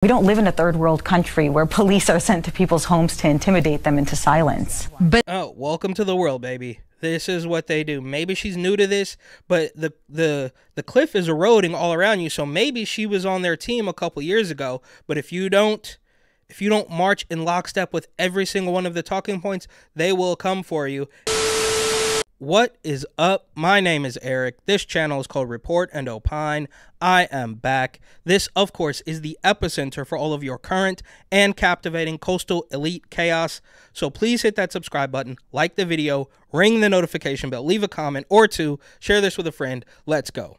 We don't live in a third world country where police are sent to people's homes to intimidate them into silence. Oh, welcome to the world, baby. This is what they do. Maybe she's new to this, but the cliff is eroding all around you. So maybe she was on their team a couple years ago. But if you don't march in lockstep with every single one of the talking points, they will come for you. What is up? My name is Eric. This channel is called Report and Opine. I am back. This, of course, is the epicenter for all of your current and captivating coastal elite chaos. So please hit that subscribe button, like the video, ring the notification bell, leave a comment or two, share this with a friend. Let's go.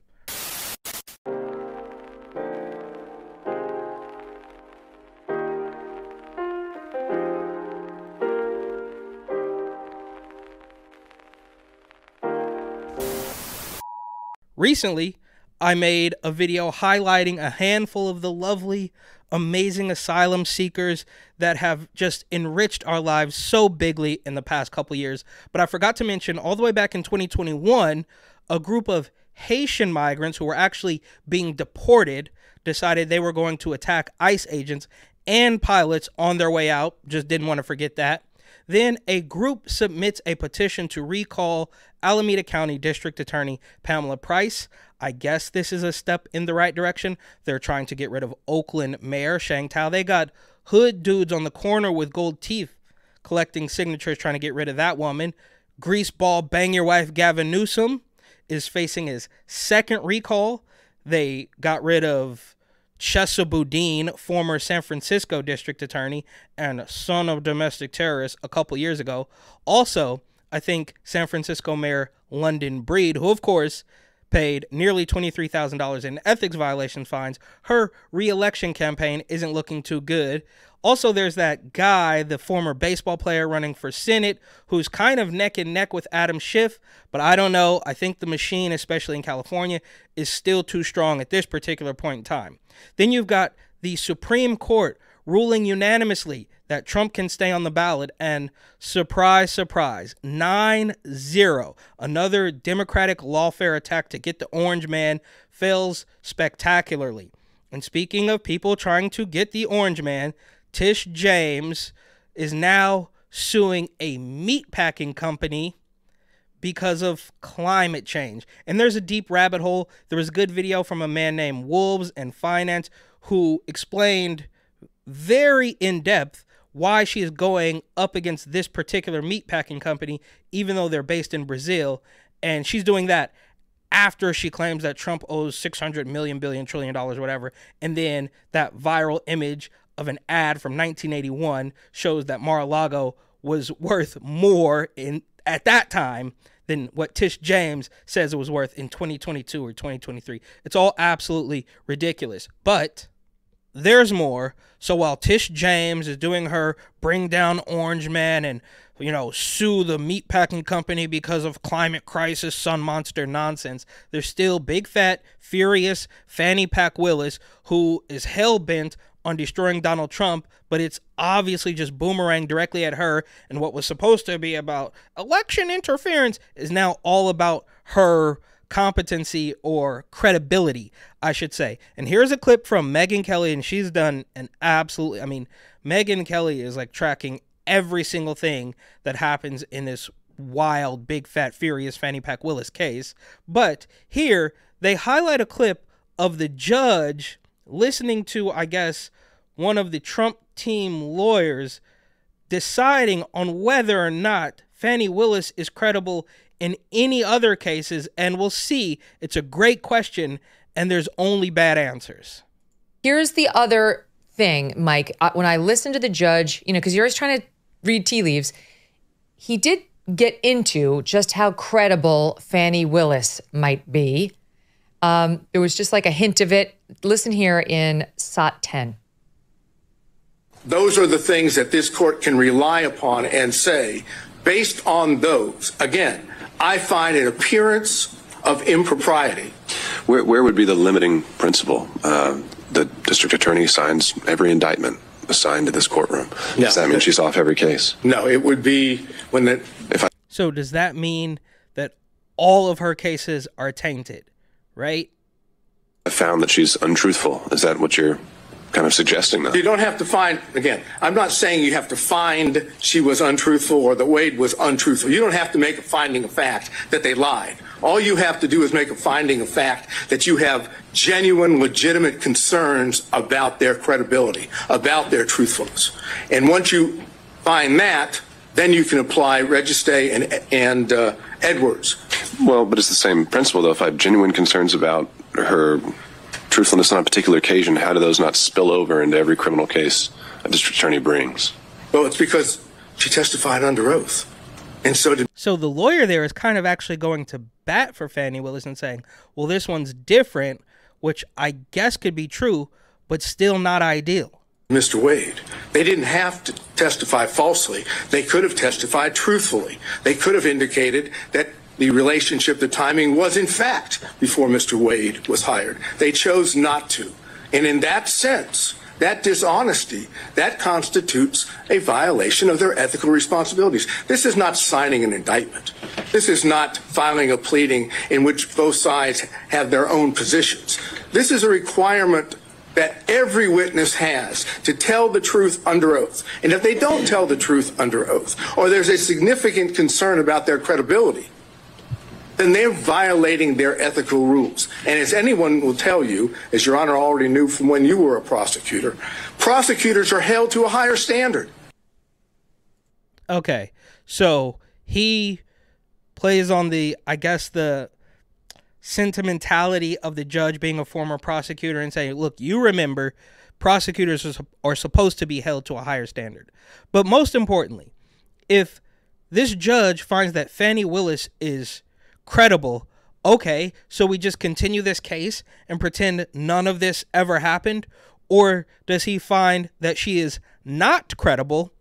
Recently, I made a video highlighting a handful of the lovely, amazing asylum seekers that have just enriched our lives so bigly in the past couple years. But I forgot to mention, all the way back in 2021, a group of Haitian migrants who were actually being deported decided they were going to attack ICE agents and pilots on their way out. Just didn't want to forget that. Then a group submits a petition to recall Alameda County District Attorney Pamela Price. I guess this is a step in the right direction. They're trying to get rid of Oakland Mayor Shang Tao. They got hood dudes on the corner with gold teeth collecting signatures trying to get rid of that woman. Greaseball bang your wife Gavin Newsom is facing his second recall. They got rid of Chesa Boudin, former San Francisco district attorney and son of domestic terrorists, a couple years ago. Also, I think San Francisco Mayor London Breed, who of course paid nearly $23,000 in ethics violation fines, her re-election campaign isn't looking too good. Also, there's that guy, the former baseball player running for Senate, who's kind of neck and neck with Adam Schiff, but I don't know. I think the machine, especially in California, is still too strong at this particular point in time. Then you've got the Supreme Court ruling unanimously that Trump can stay on the ballot, and surprise, surprise, 9-0. Another Democratic lawfare attack to get the orange man fails spectacularly. And speaking of people trying to get the orange man, Tish James is now suing a meatpacking company because of climate change. And there's a deep rabbit hole. There was a good video from a man named Wolves and Finance who explained very in-depth why she is going up against this particular meatpacking company, even though they're based in Brazil. And she's doing that after she claims that Trump owes $600 million, billion, trillion dollars, whatever. And then that viral image of an ad from 1981 shows that Mar-a-Lago was worth more at that time than what Tish James says it was worth in 2022 or 2023. It's all absolutely ridiculous. But there's more. So while Tish James is doing her bring down orange man and, sue the meatpacking company because of climate crisis, sun monster nonsense, there's still big fat, furious Fani Pack Willis who is hell-bent on destroying Donald Trump, but it's obviously just boomerang directly at her, and what was supposed to be about election interference is now all about her competency or credibility, I should say. And here's a clip from Megyn Kelly, and she's done an absolutely, Megyn Kelly is like tracking every single thing that happens in this wild, big, fat, furious Fani Pack Willis case. But here, they highlight a clip of the judge listening to, I guess, one of the Trump team lawyers deciding on whether or not Fani Willis is credible in any other cases, and we'll see. It's a great question, and there's only bad answers. Here's the other thing, Mike. When I listened to the judge, because you're always trying to read tea leaves, he did get into just how credible Fani Willis might be. There was just like a hint of it. Listen here in SOT 10. Those are the things that this court can rely upon and say, based on those, again, I find an appearance of impropriety. Where would be the limiting principle? The district attorney signs every indictment assigned to this courtroom. No, does that mean she's off every case? No, it would be when the... So does that mean that all of her cases are tainted, right? I found that she's untruthful. Is that what you're kind of suggesting that. You don't have to find, again, I'm not saying you have to find she was untruthful or that Wade was untruthful. You don't have to make a finding of fact that they lied. All you have to do is make a finding of fact that you have genuine, legitimate concerns about their credibility, about their truthfulness. And once you find that, then you can apply Registay and Edwards. Well, but it's the same principle, though. If I have genuine concerns about her truthfulness on a particular occasion, how do those not spill over into every criminal case a district attorney brings? Well, it's because she testified under oath. And so did. So the lawyer there is kind of actually going to bat for Fani Willis and saying, well, this one's different, which I guess could be true, but still not ideal. Mr. Wade. They didn't have to testify falsely. They could have testified truthfully. They could have indicated that the relationship, the timing was in fact before Mr. Wade was hired. They chose not to. And in that sense, that dishonesty, that constitutes a violation of their ethical responsibilities. This is not signing an indictment. This is not filing a pleading in which both sides have their own positions. This is a requirement that every witness has to tell the truth under oath. And if they don't tell the truth under oath, or there's a significant concern about their credibility, then they're violating their ethical rules. And as anyone will tell you, as Your Honor already knew from when you were a prosecutor, prosecutors are held to a higher standard. Okay, so he plays on the, I guess, the sentimentality of the judge being a former prosecutor and saying, look, you remember, prosecutors are supposed to be held to a higher standard. But most importantly, if this judge finds that Fani Willis is credible, okay, so we just continue this case and pretend none of this ever happened? Or does he find that she is not credible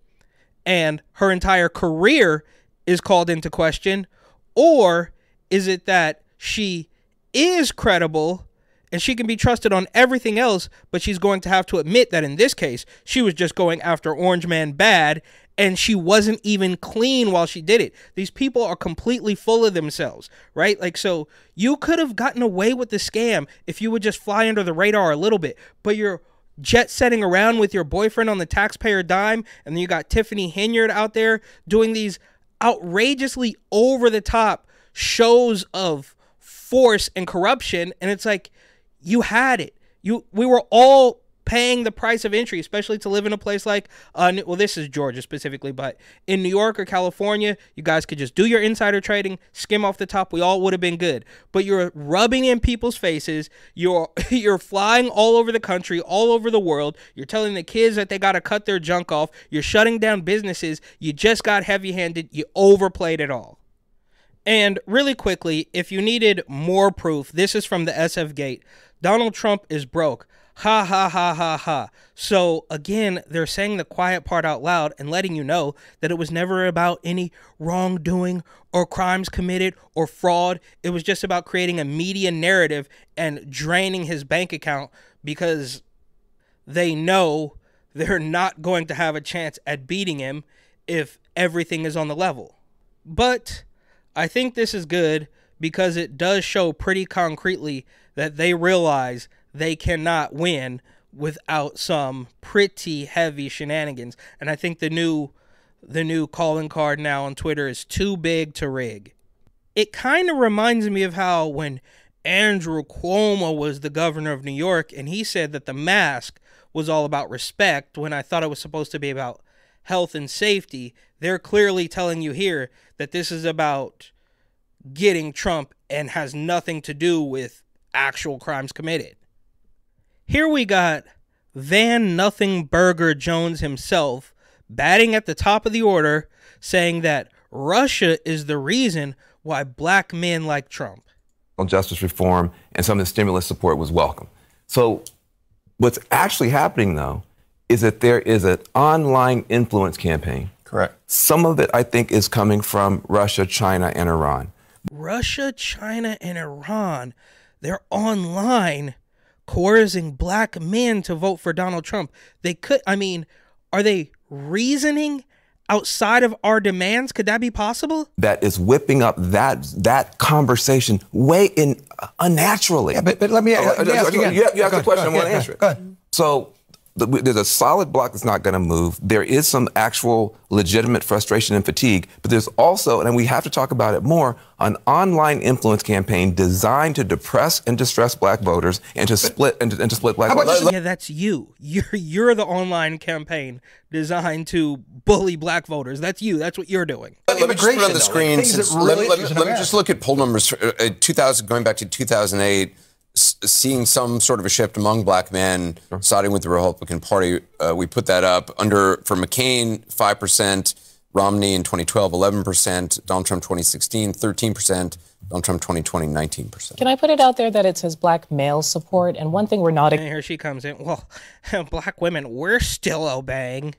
and her entire career is called into question? Or is it that she is credible and she can be trusted on everything else, but she's going to have to admit that in this case, she was just going after Orange Man bad and she wasn't even clean while she did it? These people are completely full of themselves, right? Like, so you could have gotten away with the scam if you would just fly under the radar a little bit, but you're jet setting around with your boyfriend on the taxpayer dime, and then you got Tiffany Henyard out there doing these outrageously over the top shows of force and corruption, and it's like, you had it. We were all paying the price of entry, especially to live in a place like, well, this is Georgia specifically, but in New York or California, you guys could just do your insider trading, skim off the top. We all would have been good. But you're rubbing in people's faces. You're flying all over the country, all over the world. You're telling the kids that they got to cut their junk off. You're shutting down businesses. You just got heavy-handed. You overplayed it all. And really quickly, if you needed more proof, this is from the SF Gate. Donald Trump is broke. Ha, ha, ha, ha, ha. So, again, they're saying the quiet part out loud and letting you know that it was never about any wrongdoing or crimes committed or fraud. It was just about creating a media narrative and draining his bank account because they know they're not going to have a chance at beating him if everything is on the level. But I think this is good because it does show pretty concretely that they realize they cannot win without some pretty heavy shenanigans. And I think the new calling card now on Twitter is too big to rig. It kind of reminds me of how when Andrew Cuomo was the governor of New York and he said that the mask was all about respect when I thought it was supposed to be about health and safety. They're clearly telling you here that this is about getting Trump and has nothing to do with actual crimes committed. Here we got Van Nothing Burger Jones himself batting at the top of the order, saying that Russia is the reason why black men like Trump. Justice reform and some of the stimulus support was welcome. So what's actually happening, though, is that there is an online influence campaign. Correct. Some of it, I think, is coming from Russia, China, and Iran. Russia, China, and Iran, they're online coercing black men to vote for Donald Trump. They could, I mean, are they reasoning outside of our demands? Could that be possible? That is whipping up that conversation way unnaturally. Yeah, but let me ask you again. You asked a question, I want to answer it. Go ahead. So there's a solid block that's not going to move. There is some actual legitimate frustration and fatigue, but there's also, and we have to talk about it more, an online influence campaign designed to depress and distress black voters and to split black voters. Yeah, that's you. You're the online campaign designed to bully black voters. That's you. That's what you're doing. Let me just put on the screen. Let me just look at poll numbers for 2000, going back to 2008. Seeing some sort of a shift among black men siding with the Republican Party. We put that up for McCain, 5%, Romney in 2012, 11%, Donald Trump 2016, 13%, Donald Trump 2020, 19%. Can I put it out there that it says black male support? And one thing we're not... And here she comes in. Well, black women, we're still obeying.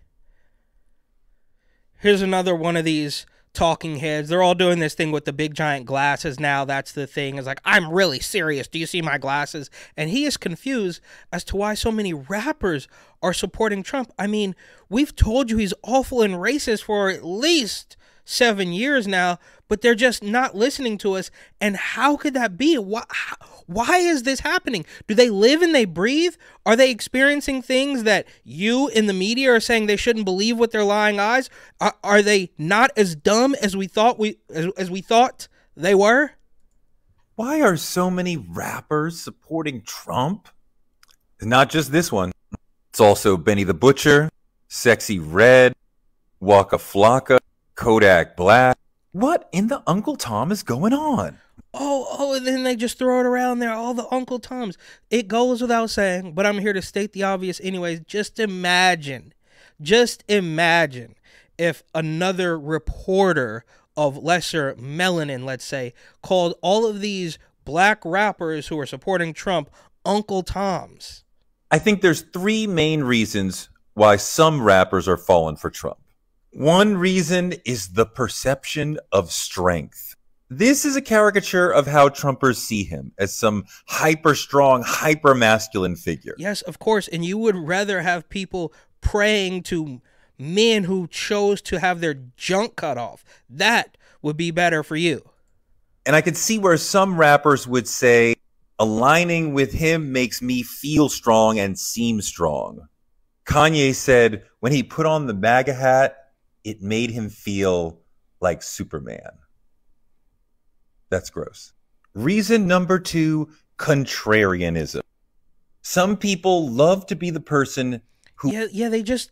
Here's another one of these talking heads. They're all doing this thing with the big giant glasses now. That's the thing. It's like, I'm really serious. Do you see my glasses? And he is confused as to why so many rappers are supporting Trump. I mean, we've told you he's awful and racist for at least 7 years now, but they're just not listening to us. And how could that be? Why is this happening? Do they live and they breathe? Are they experiencing things that you in the media are saying they shouldn't believe with their lying eyes? Are they not as dumb as we thought as we thought they were? Why are so many rappers supporting Trump? Not just this one. It's also Benny the Butcher, Sexy Red, Waka Flocka, Kodak Black. What in the Uncle Tom is going on? Oh, and then they just throw it around there, all the Uncle Toms. It goes without saying, but I'm here to state the obvious anyways. Just imagine if another reporter of lesser melanin, let's say, called all of these black rappers who are supporting Trump Uncle Toms. I think there's three main reasons why some rappers are falling for Trump. One reason is the perception of strength. This is a caricature of how Trumpers see him, as some hyper-strong, hyper-masculine figure. Yes, of course, and you would rather have people praying to men who chose to have their junk cut off. That would be better for you. And I could see where some rappers would say, aligning with him makes me feel strong and seem strong. Kanye said when he put on the MAGA hat, it made him feel like Superman. That's gross. Reason number two, contrarianism. Some people love to be the person who... Yeah, they just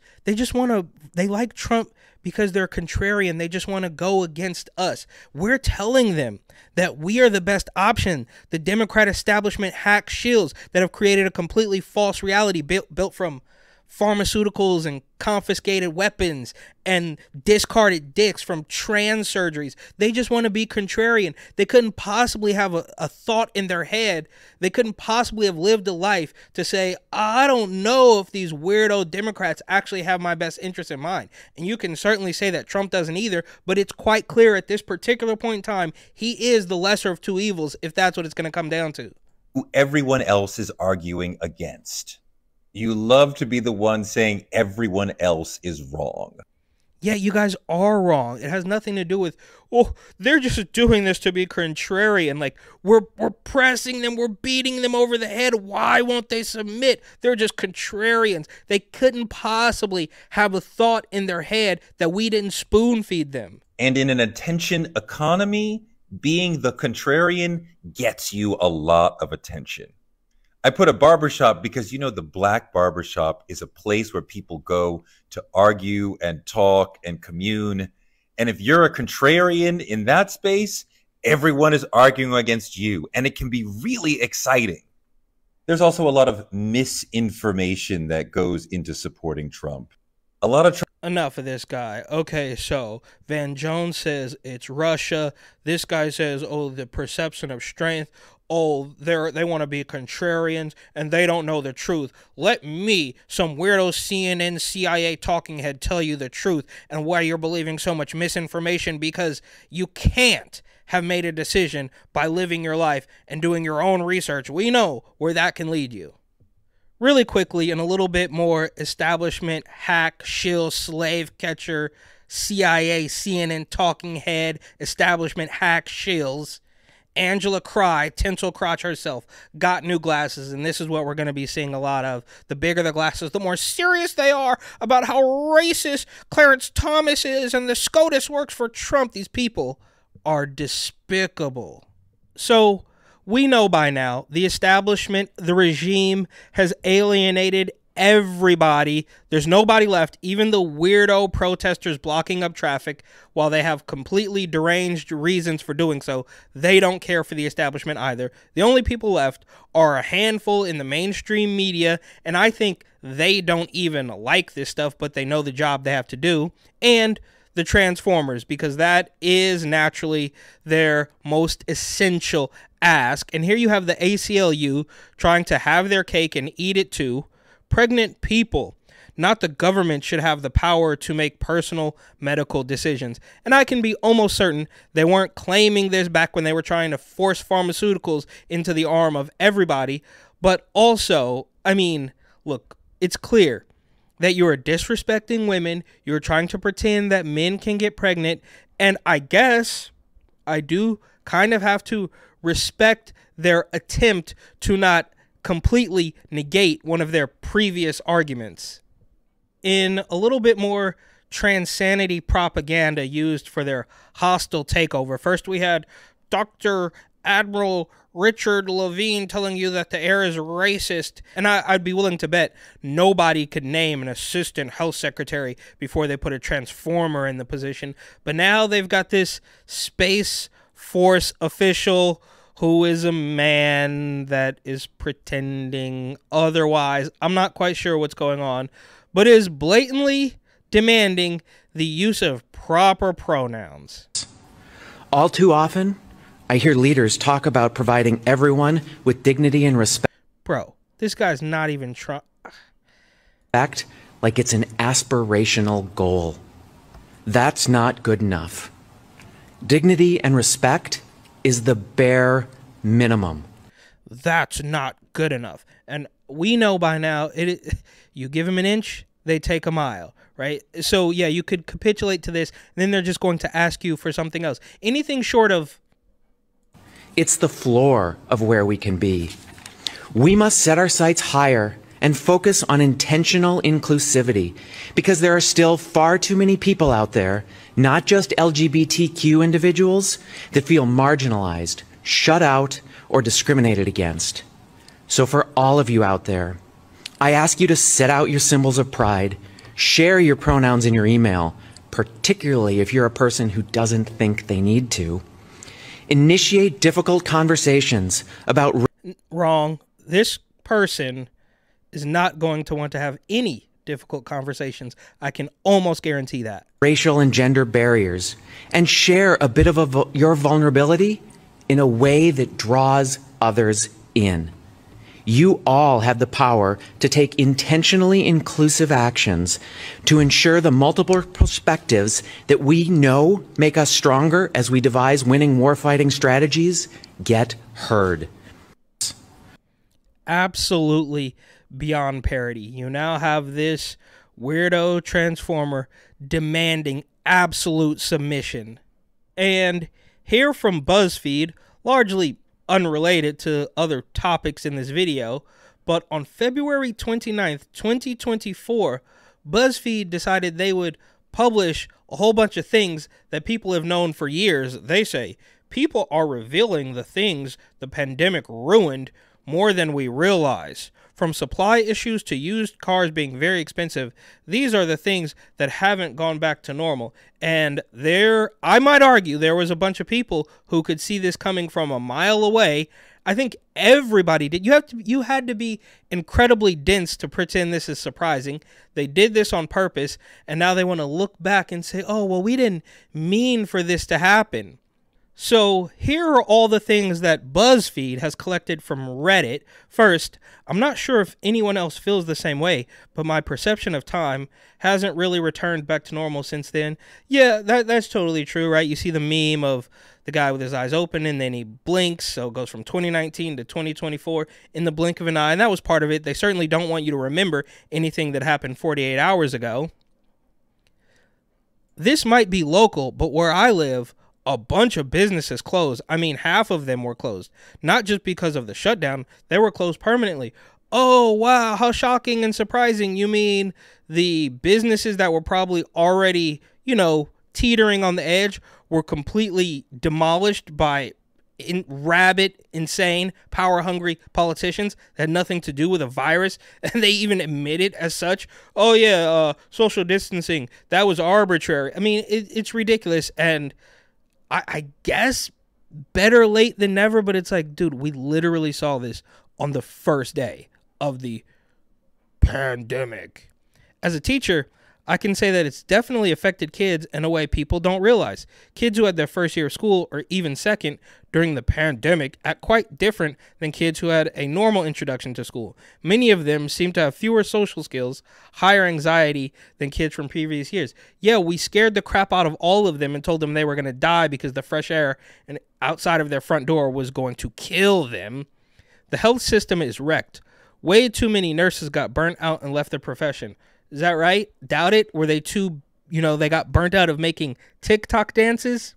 want to... They like Trump because they're contrarian. They just want to go against us. We're telling them that we are the best option. The Democrat establishment hack shills that have created a completely false reality built from pharmaceuticals and confiscated weapons and discarded dicks from trans surgeries. They just want to be contrarian. They couldn't possibly have a thought in their head. They couldn't possibly have lived a life to say, I don't know if these weirdo Democrats actually have my best interest in mind. And you can certainly say that Trump doesn't either, but it's quite clear at this particular point in time, he is the lesser of two evils, if that's what it's going to come down to. Who everyone else is arguing against. You love to be the one saying everyone else is wrong. Yeah, you guys are wrong. It has nothing to do with, oh, they're just doing this to be contrarian. Like, we're pressing them, we're beating them over the head. Why won't they submit? They're just contrarians. They couldn't possibly have a thought in their head that we didn't spoon feed them. And in an attention economy, being the contrarian gets you a lot of attention. I put a barbershop because, you know, the black barbershop is a place where people go to argue and talk and commune. And if you're a contrarian in that space, everyone is arguing against you. And it can be really exciting. There's also a lot of misinformation that goes into supporting Trump. A lot of Enough of this guy. Okay, so Van Jones says it's Russia. This guy says, oh, the perception of strength. Oh, they want to be contrarians and they don't know the truth. Let me, some weirdo CNN, CIA talking head, tell you the truth and why you're believing so much misinformation, because you can't have made a decision by living your life and doing your own research. We know where that can lead you. Really quickly, and a little bit more establishment, hack, shill, slave catcher, CIA, CNN talking head, establishment, hack, shills. Angela Cry, Tinsel Crotch herself, got new glasses, and this is what we're going to be seeing a lot of. The bigger the glasses, the more serious they are about how racist Clarence Thomas is and the SCOTUS works for Trump. These people are despicable. So we know by now the establishment, the regime has alienated everybody. There's nobody left, even the weirdo protesters blocking up traffic while they have completely deranged reasons for doing so. They don't care for the establishment either. The only people left are a handful in the mainstream media, and I think they don't even like this stuff, but they know the job they have to do, and the Transformers, because that is naturally their most essential ask. And here you have the ACLU trying to have their cake and eat it too. Pregnant people, not the government, should have the power to make personal medical decisions. And I can be almost certain they weren't claiming this back when they were trying to force pharmaceuticals into the arm of everybody. But also, I mean, look, it's clear that you are disrespecting women. You're trying to pretend that men can get pregnant. And I guess I do kind of have to respect their attempt to not completely negate one of their previous arguments. In a little bit more transanity propaganda used for their hostile takeover, first we had Dr. Admiral Richard Levine telling you that the air is racist, and I'd be willing to bet nobody could name an assistant health secretary before they put a transformer in the position. But now they've got this Space Force official who is a man that is pretending otherwise. I'm not quite sure what's going on, but is blatantly demanding the use of proper pronouns. All too often, I hear leaders talk about providing everyone with dignity and respect. Bro, this guy's not even trying. Act like it's an aspirational goal. That's not good enough. Dignity and respect is the bare minimum. That's not good enough. And we know by now, you give them an inch, they take a mile, right? So yeah, you could capitulate to this, and then they're just going to ask you for something else. Anything short of... It's the floor of where we can be. We must set our sights higher and focus on intentional inclusivity, because there are still far too many people out there, not just LGBTQ individuals, that feel marginalized, shut out, or discriminated against. So for all of you out there, I ask you to set out your symbols of pride, share your pronouns in your email, particularly if you're a person who doesn't think they need to. Initiate difficult conversations about... Wrong. This person is not going to want to have any difficult conversations. I can almost guarantee that. Racial and gender barriers, and share a bit of your vulnerability in a way that draws others in. You all have the power to take intentionally inclusive actions to ensure the multiple perspectives that we know make us stronger as we devise winning warfighting strategies get heard. Absolutely beyond parody. You now have this weirdo transformer demanding absolute submission. And here from BuzzFeed, largely unrelated to other topics in this video, but on February 29th, 2024, BuzzFeed decided they would publish a whole bunch of things that people have known for years. They say, people are revealing the things the pandemic ruined more than we realize. From supply issues to used cars being very expensive, these are the things that haven't gone back to normal. And I might argue, there was a bunch of people who could see this coming from a mile away. I think everybody did. You had to be incredibly dense to pretend this is surprising. They did this on purpose, and now they want to look back and say, oh, well, we didn't mean for this to happen. So here are all the things that BuzzFeed has collected from Reddit. First, I'm not sure if anyone else feels the same way, but my perception of time hasn't really returned back to normal since then. Yeah, that's totally true, right? You see the meme of the guy with his eyes open and then he blinks, so it goes from 2019 to 2024 in the blink of an eye, and that was part of it. They certainly don't want you to remember anything that happened 48 hours ago. This might be local, but where I live, a bunch of businesses closed. I mean, half of them were closed, not just because of the shutdown. They were closed permanently. Oh, wow, how shocking and surprising. You mean the businesses that were probably already, you know, teetering on the edge were completely demolished by rabid, insane, power-hungry politicians that had nothing to do with a virus, and they even admit it as such. Oh, yeah, social distancing, that was arbitrary. I mean, it's ridiculous, and I guess better late than never, but it's like, dude, we literally saw this on the first day of the pandemic. As a teacher, I can say that it's definitely affected kids in a way people don't realize. Kids who had their first year of school or even second during the pandemic act quite different than kids who had a normal introduction to school. Many of them seem to have fewer social skills, higher anxiety than kids from previous years. Yeah, we scared the crap out of all of them and told them they were going to die because the fresh air and outside of their front door was going to kill them. The health system is wrecked. Way too many nurses got burnt out and left the profession. Is that right? Doubt it? Were they too, you know, they got burnt out of making TikTok dances?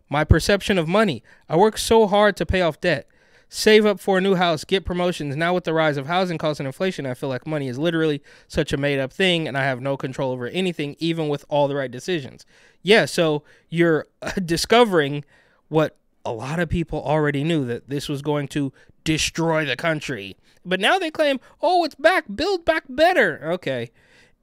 My perception of money. I worked so hard to pay off debt, save up for a new house, get promotions. Now with the rise of housing costs and inflation, I feel like money is literally such a made up thing and I have no control over anything, even with all the right decisions. Yeah, so you're discovering what a lot of people already knew, that this was going to destroy the country. But now they claim, oh, it's back, build back better. Okay.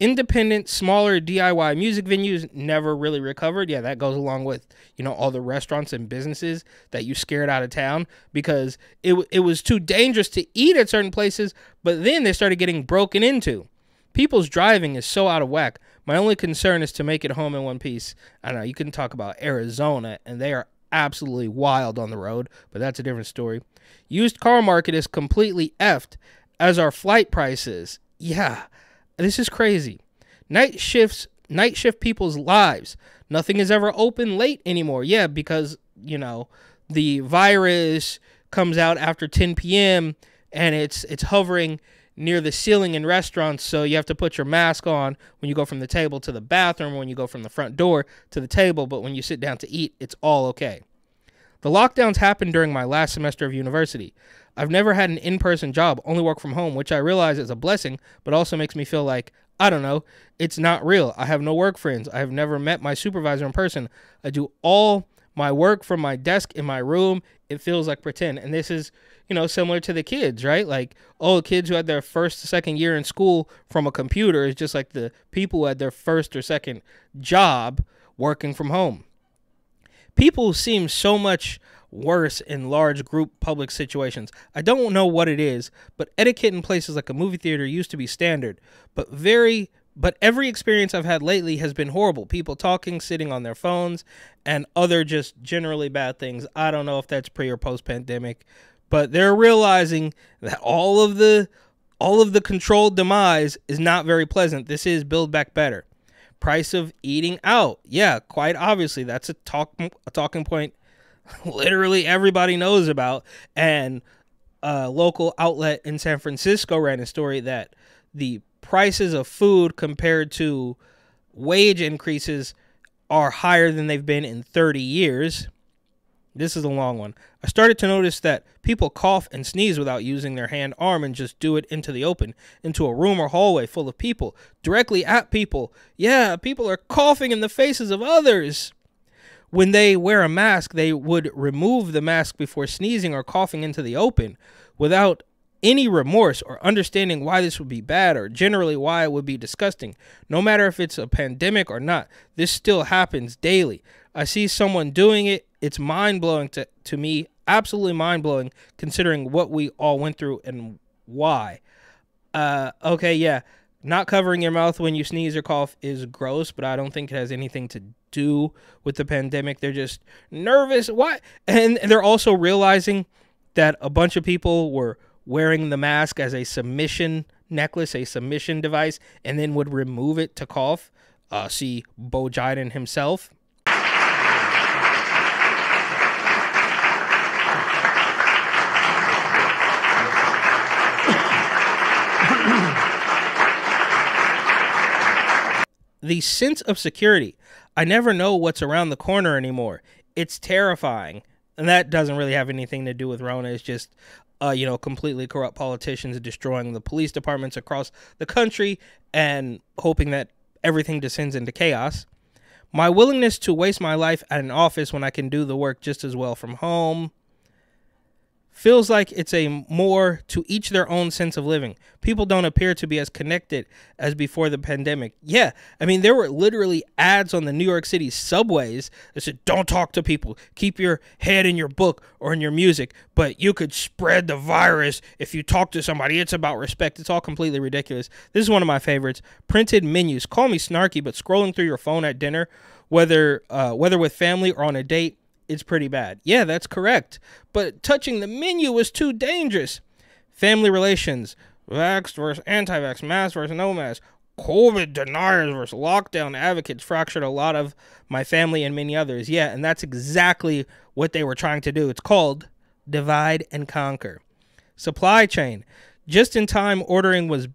Independent, smaller DIY music venues never really recovered. Yeah, that goes along with, you know, all the restaurants and businesses that you scared out of town because it was too dangerous to eat at certain places, but then they started getting broken into. People's driving is so out of whack. My only concern is to make it home in one piece. I don't know, you can talk about Arizona, and they are absolutely wild on the road, but that's a different story. Used car market is completely effed, as are flight prices. Yeah, this is crazy. Night shift people's lives. Nothing is ever open late anymore. Yeah, because, you know, the virus comes out after 10 p.m. and it's hovering near the ceiling in restaurants, so you have to put your mask on when you go from the table to the bathroom, when you go from the front door to the table, but when you sit down to eat, it's all okay. The lockdowns happened during my last semester of university. I've never had an in-person job, only work from home, which I realize is a blessing, but also makes me feel like, I don't know, it's not real. I have no work friends. I have never met my supervisor in person. I do all my work from my desk in my room. It feels like pretend. And this is, you know, similar to the kids, right? Like, oh, kids who had their first or second year in school from a computer is just like the people who had their first or second job working from home. People seem so much worse in large group public situations. I don't know what it is, but etiquette in places like a movie theater used to be standard, but every experience I've had lately has been horrible. People talking, sitting on their phones, and other just generally bad things. I don't know if that's pre or post pandemic, but they're realizing that all of the controlled demise is not very pleasant. This is Build Back Better. Price of eating out. Yeah, quite obviously that's a talking point literally everybody knows about. And a local outlet in San Francisco ran a story that the prices of food compared to wage increases are higher than they've been in 30 years. This is a long one. I started to notice that people cough and sneeze without using their hand, arm, and just do it into the open, into a room or hallway full of people, directly at people. Yeah, people are coughing in the faces of others. When they wear a mask, they would remove the mask before sneezing or coughing into the open without any remorse or understanding why this would be bad or generally why it would be disgusting. No matter if it's a pandemic or not, this still happens daily. I see someone doing it. It's mind-blowing to me, absolutely mind-blowing, considering what we all went through and why. Okay, yeah, not covering your mouth when you sneeze or cough is gross, but I don't think it has anything to do with the pandemic. They're just nervous. Why? And they're also realizing that a bunch of people were wearing the mask as a submission necklace, a submission device, and then would remove it to cough. See Bo Jiden himself. The sense of security. I never know what's around the corner anymore. It's terrifying. And that doesn't really have anything to do with Rona. It's just, completely corrupt politicians destroying the police departments across the country and hoping that everything descends into chaos. My willingness to waste my life at an office when I can do the work just as well from home. Feels like it's a more to each their own sense of living. People don't appear to be as connected as before the pandemic. Yeah, I mean, there were literally ads on the New York City subways that said, don't talk to people. Keep your head in your book or in your music, but you could spread the virus if you talk to somebody. It's about respect. It's all completely ridiculous. This is one of my favorites. Printed menus. Call me snarky, but scrolling through your phone at dinner, whether with family or on a date, it's pretty bad. Yeah, that's correct. But touching the menu was too dangerous. Family relations. Vaxxed versus anti-vax. Mask versus no mask. COVID deniers versus lockdown advocates fractured a lot of my family and many others. Yeah, and that's exactly what they were trying to do. It's called divide and conquer. Supply chain. Just-in-time ordering was a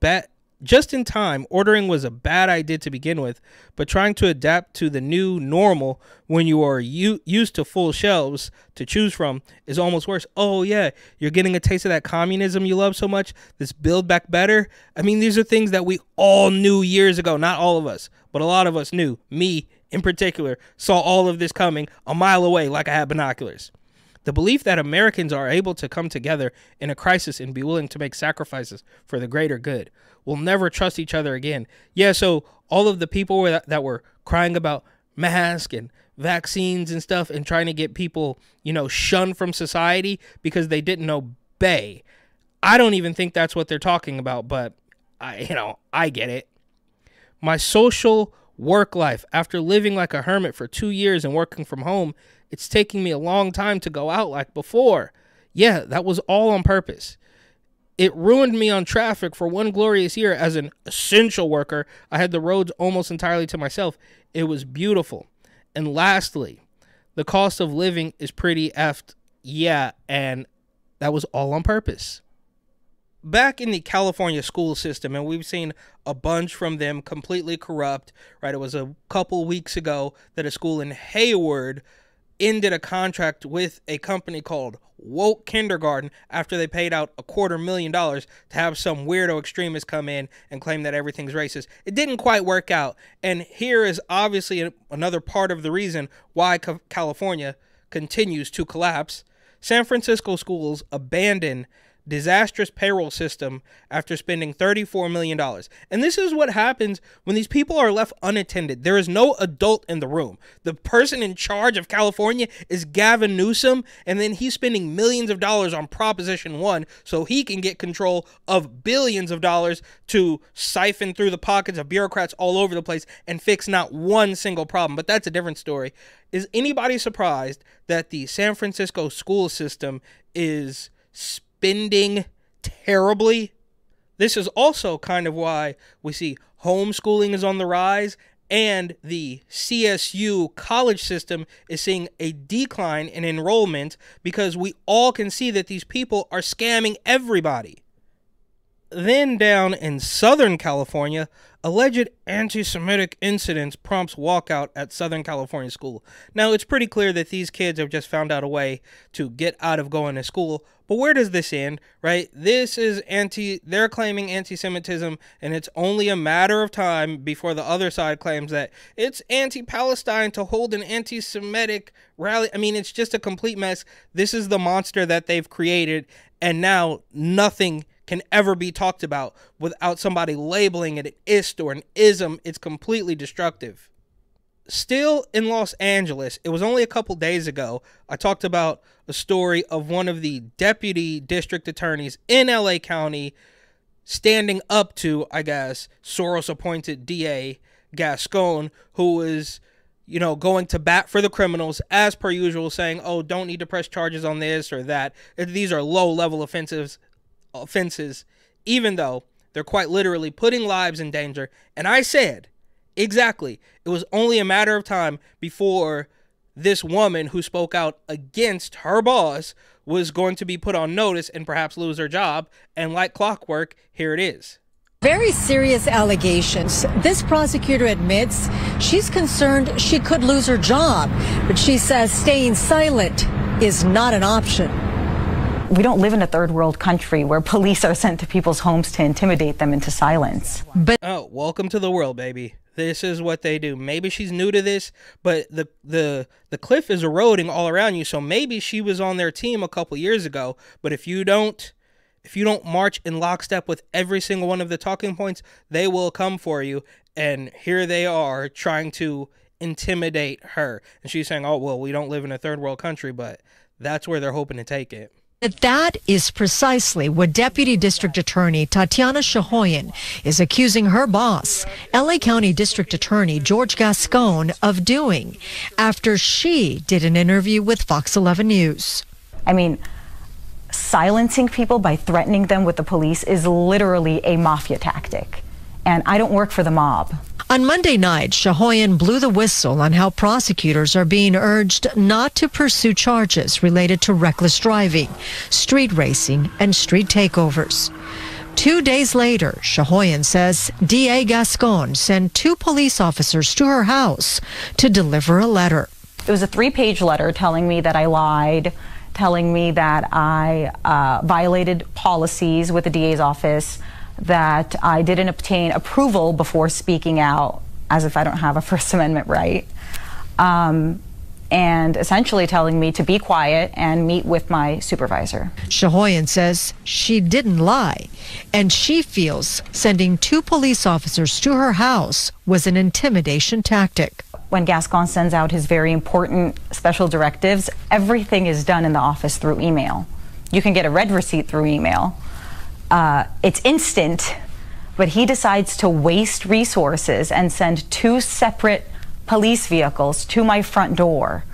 bad idea to begin with, but trying to adapt to the new normal when you are used to full shelves to choose from is almost worse. Oh yeah, you're getting a taste of that communism you love so much, this build back better. I mean, these are things that we all knew years ago. Not all of us, but a lot of us knew. Me in particular saw all of this coming a mile away like I had binoculars. The belief that Americans are able to come together in a crisis and be willing to make sacrifices for the greater good. We'll never trust each other again. Yeah, so all of the people that were crying about masks and vaccines and stuff and trying to get people, shunned from society because they didn't obey. I don't even think that's what they're talking about, but I get it. My social work life, after living like a hermit for 2 years and working from home, it's taking me a long time to go out like before. Yeah, that was all on purpose. It ruined me on traffic for one glorious year as an essential worker. I had the roads almost entirely to myself. It was beautiful. And lastly, the cost of living is pretty effed. Yeah, and that was all on purpose. Back in the California school system, and we've seen a bunch from them completely corrupt, right? It was a couple weeks ago that a school in Hayward ended a contract with a company called Woke Kindergarten after they paid out $250,000 to have some weirdo extremist come in and claim that everything's racist. It didn't quite work out. And here is obviously another part of the reason why California continues to collapse. San Francisco schools abandon disastrous payroll system after spending $34 million. And this is what happens when these people are left unattended. There is no adult in the room. The person in charge of California is Gavin Newsom, and then he's spending millions of dollars on Proposition 1 so he can get control of billions of dollars to siphon through the pockets of bureaucrats all over the place and fix not one single problem. But that's a different story. Is anybody surprised that the San Francisco school system is spending terribly? This is also kind of why we see homeschooling is on the rise and the CSU college system is seeing a decline in enrollment because we all can see that these people are scamming everybody. Then down in Southern California, alleged anti-Semitic incidents prompts walkout at Southern California school. Now, it's pretty clear that these kids have just found out a way to get out of going to school. But where does this end, right? This is they're claiming anti-Semitism, and it's only a matter of time before the other side claims that it's anti-Palestine to hold an anti-Semitic rally. I mean, it's just a complete mess. This is the monster that they've created, and now nothing can ever be talked about without somebody labeling it an ist or an ism. It's completely destructive. Still in Los Angeles, it was only a couple days ago, I talked about a story of one of the deputy district attorneys in LA County standing up to, I guess, Soros-appointed DA Gascon, who is, going to bat for the criminals as per usual, saying, oh, don't need to press charges on this or that. These are low-level offenses, even though they're quite literally putting lives in danger. And I said, exactly, it was only a matter of time before this woman who spoke out against her boss was going to be put on notice and perhaps lose her job. And like clockwork, here it is. Very serious allegations. This prosecutor admits she's concerned she could lose her job, but she says staying silent is not an option. We don't live in a third world country where police are sent to people's homes to intimidate them into silence. But welcome to the world, baby. This is what they do. Maybe she's new to this, but the cliff is eroding all around you. So maybe she was on their team a couple years ago. But if you don't march in lockstep with every single one of the talking points, they will come for you. And here they are trying to intimidate her. And she's saying, oh, well, we don't live in a third world country, but that's where they're hoping to take it. that is precisely what Deputy District Attorney Tatiana Shahoyan is accusing her boss, LA County District Attorney George Gascon, of doing after she did an interview with Fox 11 News. I mean, silencing people by threatening them with the police is literally a mafia tactic. And I don't work for the mob. On Monday night, Shahoyan blew the whistle on how prosecutors are being urged not to pursue charges related to reckless driving, street racing, and street takeovers. 2 days later, Shahoyan says DA Gascon sent 2 police officers to her house to deliver a letter. It was a 3-page letter telling me that I lied, telling me that I violated policies with the DA's office, that I didn't obtain approval before speaking out, as if I don't have a First Amendment right, and essentially telling me to be quiet and meet with my supervisor. Shahoyan says she didn't lie, and she feels sending 2 police officers to her house was an intimidation tactic. When Gascon sends out his very important special directives, everything is done in the office through email. You can get a red receipt through email. It's instant, but he decides to waste resources and send 2 separate police vehicles to my front door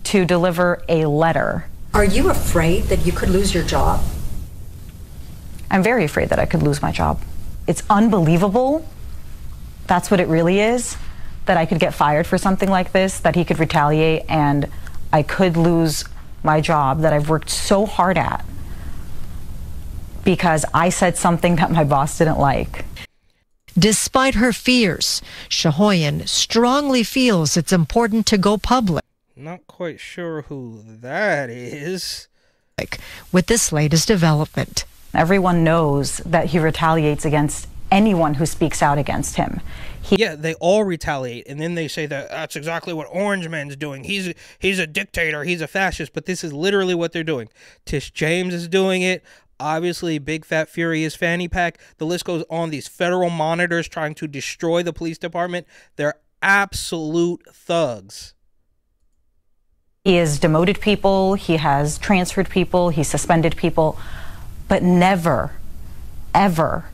to deliver a letter. Are you afraid that you could lose your job? I'm very afraid that I could lose my job. It's unbelievable. That's what it really is, that I could get fired for something like this, that he could retaliate, and I could lose my job that I've worked so hard at, because I said something that my boss didn't like. Despite her fears, Shahoyan strongly feels it's important to go public. Not quite sure who that is. With this latest development. Everyone knows that he retaliates against anyone who speaks out against him. Yeah, they all retaliate, and then they say that that's exactly what Orange Man's doing. He's a dictator, he's a fascist, but this is literally what they're doing. Tish James is doing it. Obviously, Big Fat Furious Fanny Pack. The list goes on. These federal monitors trying to destroy the police department. They're absolute thugs. He has demoted people. He has transferred people. He's suspended people. But never, ever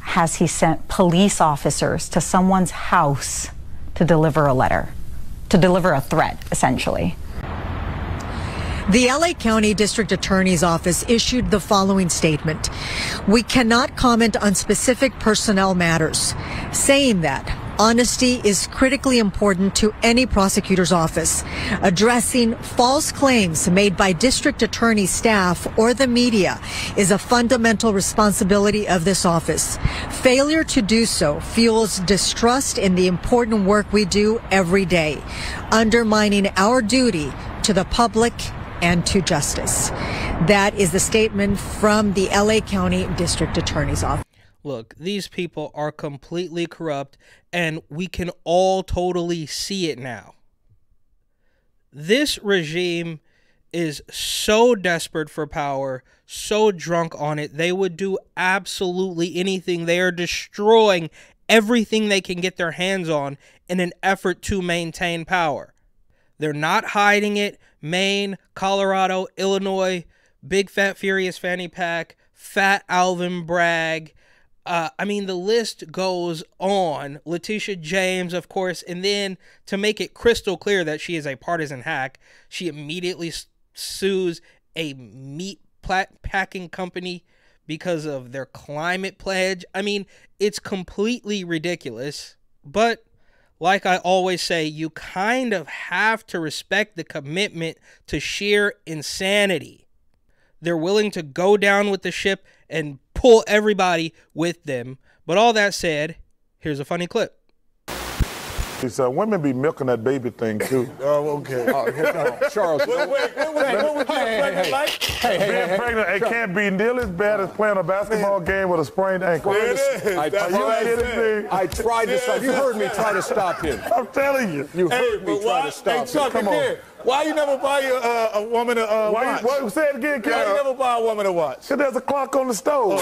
has he sent police officers to someone's house to deliver a letter, to deliver a threat, essentially. The LA County District Attorney's Office issued the following statement. We cannot comment on specific personnel matters, saying that honesty is critically important to any prosecutor's office. Addressing false claims made by district attorney staff or the media is a fundamental responsibility of this office. Failure to do so fuels distrust in the important work we do every day, undermining our duty to the public and to justice. That is the statement from the LA County District Attorney's Office. Look, these people are completely corrupt, and we can all totally see it now. This regime is so desperate for power, so drunk on it, they would do absolutely anything. They are destroying everything they can get their hands on in an effort to maintain power. They're not hiding it. Maine, Colorado, Illinois, Big Fat Furious Fanny Pack, Fat Alvin Bragg. I mean, the list goes on. Letitia James, of course. And then to make it crystal clear that she is a partisan hack, she immediately sues a meat packing company because of their climate pledge. I mean, it's completely ridiculous. But like I always say, you kind of have to respect the commitment to sheer insanity. They're willing to go down with the ship and pull everybody with them. But all that said, here's a funny clip. So women be milking that baby thing too. Oh, okay. Charles. Wait, what was pregnant like? Being pregnant, it can't be nearly as bad as playing a basketball game with a sprained ankle. There it is. I tried to stop. You heard me try to stop him. I'm telling you. You heard me try to stop him. Come on. Why you never buy a woman a watch? What, say it again, Why you never buy a woman a watch? Because there's a clock on the stove.